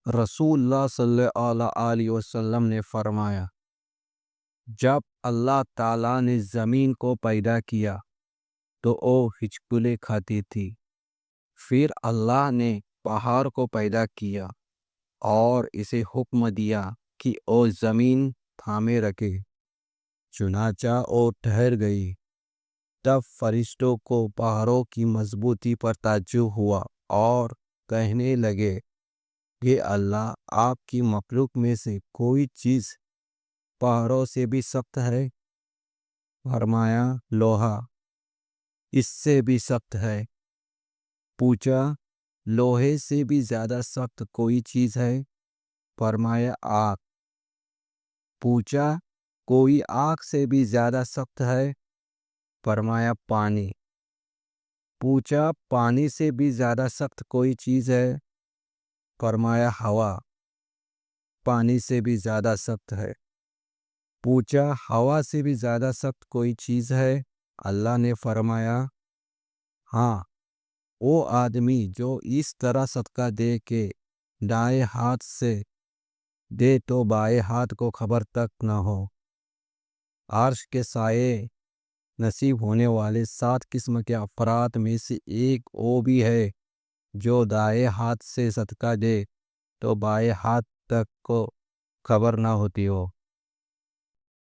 رسول اللہ صلی اللہ علیہ وسلم نے فرمایا، جب اللہ تعالیٰ نے زمین کو پیدا کیا تو وہ ہچکلے کھاتی تھی۔ پھر اللہ نے پہاڑ کو پیدا کیا اور اسے حکم دیا کہ وہ زمین تھامے رکھے، چنانچہ وہ ٹھہر گئی۔ تب فرشتوں کو پہاڑوں کی مضبوطی پر تعجب ہوا اور کہنے لگے کہ اللہ، آپ کی مخلوق میں سے کوئی چیز پہاڑوں سے بھی سخت ہے؟ فرمایا، لوہا اس سے بھی سخت ہے۔ پوچھا، لوہے سے بھی زیادہ سخت کوئی چیز ہے؟ فرمایا، آگ۔ پوچھا، کوئی آگ سے بھی زیادہ سخت ہے؟ فرمایا، پانی۔ پوچھا، پانی سے بھی زیادہ سخت کوئی چیز ہے؟ فرمایا، ہوا۔ پانی سے بھی زیادہ سخت ہے۔ پوچھا، ہوا سے بھی زیادہ سخت کوئی چیز ہے؟ اللہ نے فرمایا، ہاں، وہ آدمی جو اس طرح صدقہ دے کہ دائیں ہاتھ سے دے تو بائیں ہاتھ کو خبر تک نہ ہو۔ عرش کے سائے نصیب ہونے والے 7 قسم کے افراد میں سے ایک وہ بھی ہے جو دائیں ہاتھ سے صدقہ دے تو بائیں ہاتھ تک کو خبر نہ ہوتی ہو۔